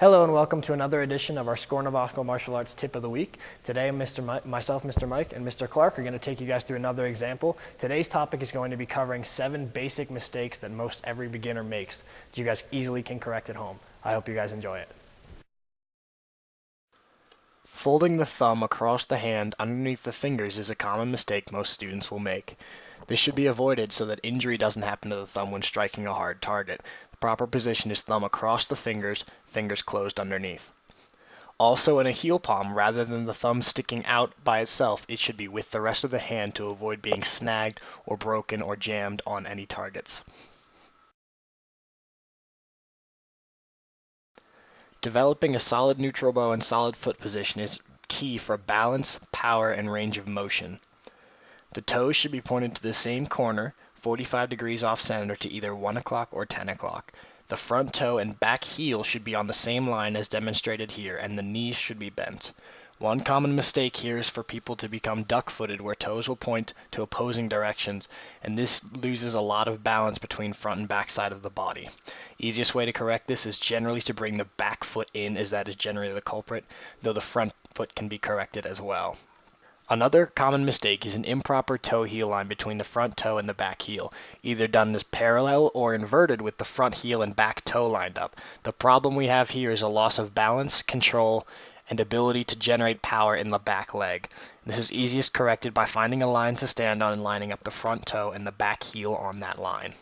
Hello and welcome to another edition of our Scornavacco Martial Arts Tip of the Week. Today, myself, Mr. Mike, and Mr. Clark are going to take you guys through another example. Today's topic is going to be covering 7 basic mistakes that most every beginner makes that you guys easily can correct at home. I hope you guys enjoy it. Folding the thumb across the hand underneath the fingers is a common mistake most students will make. This should be avoided so that injury doesn't happen to the thumb when striking a hard target. The proper position is thumb across the fingers, fingers closed underneath. Also, in a heel palm, rather than the thumb sticking out by itself, it should be with the rest of the hand to avoid being snagged or broken or jammed on any targets. Developing a solid neutral bow and solid foot position is key for balance, power, and range of motion. The toes should be pointed to the same corner, 45 degrees off center to either 1 o'clock or 10 o'clock. The front toe and back heel should be on the same line as demonstrated here, and the knees should be bent. One common mistake here is for people to become duck-footed, where toes will point to opposing directions, and this loses a lot of balance between front and back side of the body. Easiest way to correct this is generally to bring the back foot in, as that is generally the culprit, though the front foot can be corrected as well. Another common mistake is an improper toe-heel line between the front toe and the back heel, either done as parallel or inverted with the front heel and back toe lined up. The problem we have here is a loss of balance, control, and ability to generate power in the back leg. This is easiest corrected by finding a line to stand on and lining up the front toe and the back heel on that line.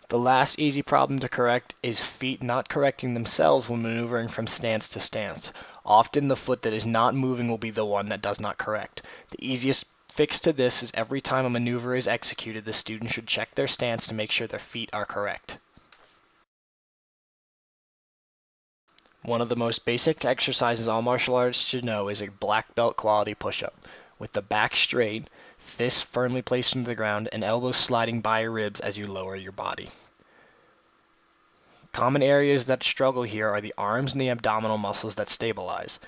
The last easy problem to correct is feet not correcting themselves when maneuvering from stance to stance. Often the foot that is not moving will be the one that does not correct. The easiest fix to this is every time a maneuver is executed, the student should check their stance to make sure their feet are correct. One of the most basic exercises all martial artists should know is a black belt quality push-up. With the back straight, fists firmly placed into the ground, and elbows sliding by your ribs as you lower your body. Common areas that struggle here are the arms and the abdominal muscles that stabilize.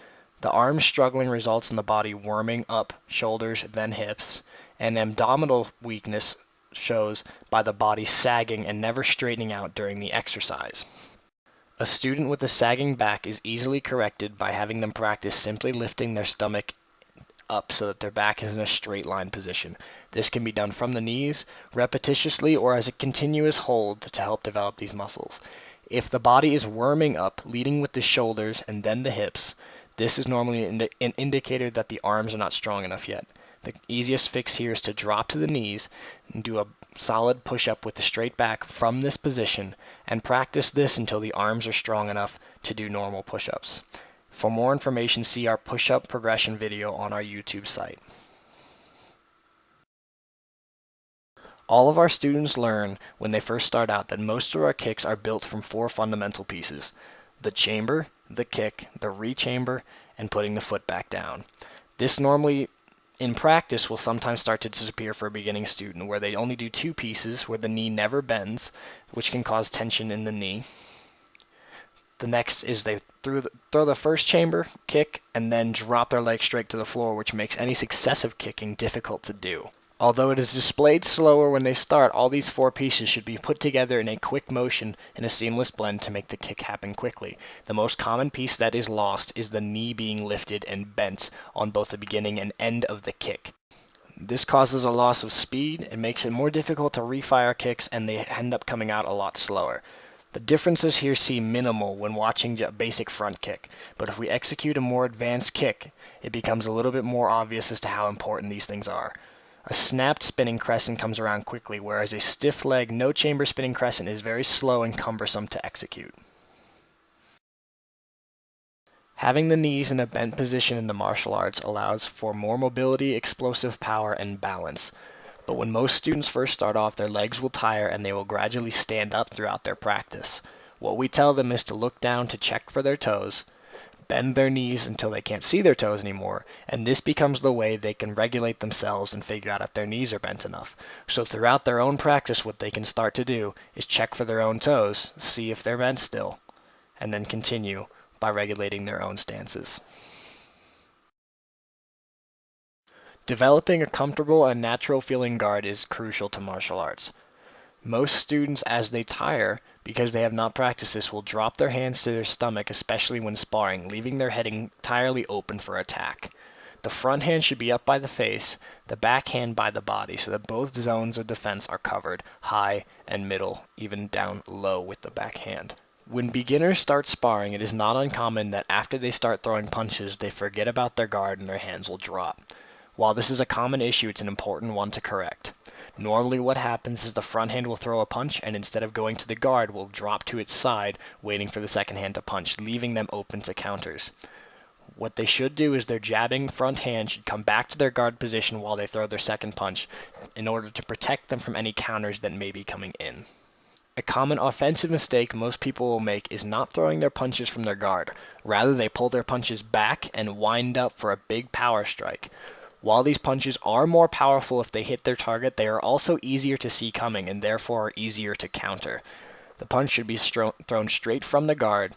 The arms struggling results in the body worming up, shoulders, then hips, and abdominal weakness shows by the body sagging and never straightening out during the exercise. A student with a sagging back is easily corrected by having them practice simply lifting their stomach up so that their back is in a straight line position. This can be done from the knees, repetitiously, or as a continuous hold to help develop these muscles. If the body is worming up, leading with the shoulders and then the hips, this is normally an indicator that the arms are not strong enough yet. The easiest fix here is to drop to the knees and do a solid push-up with the straight back from this position, and practice this until the arms are strong enough to do normal push-ups. For more information, see our push-up progression video on our YouTube site. All of our students learn when they first start out that most of our kicks are built from 4 fundamental pieces: the chamber, the kick, the re-chamber, and putting the foot back down. This normally, in practice, will sometimes start to disappear for a beginning student, where they only do 2 pieces where the knee never bends, which can cause tension in the knee. The next is they throw the first chamber, kick, and then drop their leg straight to the floor, which makes any successive kicking difficult to do. Although it is displayed slower when they start, all these 4 pieces should be put together in a quick motion in a seamless blend to make the kick happen quickly. The most common piece that is lost is the knee being lifted and bent on both the beginning and end of the kick. This causes a loss of speed and makes it more difficult to refire kicks, and they end up coming out a lot slower. The differences here seem minimal when watching a basic front kick, but if we execute a more advanced kick, it becomes a little bit more obvious as to how important these things are. A snapped spinning crescent comes around quickly, whereas a stiff leg, no chamber spinning crescent is very slow and cumbersome to execute. Having the knees in a bent position in the martial arts allows for more mobility, explosive power, and balance. But when most students first start off, their legs will tire and they will gradually stand up throughout their practice. What we tell them is to look down to check for their toes, bend their knees until they can't see their toes anymore, and this becomes the way they can regulate themselves and figure out if their knees are bent enough. So throughout their own practice, what they can start to do is check for their own toes, see if they're bent still, and then continue by regulating their own stances. Developing a comfortable and natural feeling guard is crucial to martial arts. Most students, as they tire, because they have not practiced this, will drop their hands to their stomach, especially when sparring, leaving their head entirely open for attack. The front hand should be up by the face, the back hand by the body, so that both zones of defense are covered, high and middle, even down low with the back hand. When beginners start sparring, it is not uncommon that after they start throwing punches, they forget about their guard and their hands will drop. While this is a common issue, it's an important one to correct. Normally what happens is the front hand will throw a punch, and instead of going to the guard, will drop to its side, waiting for the second hand to punch, leaving them open to counters. What they should do is their jabbing front hand should come back to their guard position while they throw their second punch, in order to protect them from any counters that may be coming in. A common offensive mistake most people will make is not throwing their punches from their guard. Rather, they pull their punches back and wind up for a big power strike. While these punches are more powerful if they hit their target, they are also easier to see coming and therefore are easier to counter. The punch should be thrown straight from the guard,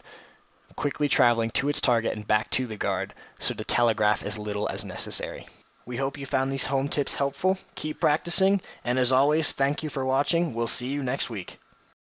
quickly traveling to its target and back to the guard, so to telegraph as little as necessary. We hope you found these home tips helpful. Keep practicing, and as always, thank you for watching. We'll see you next week.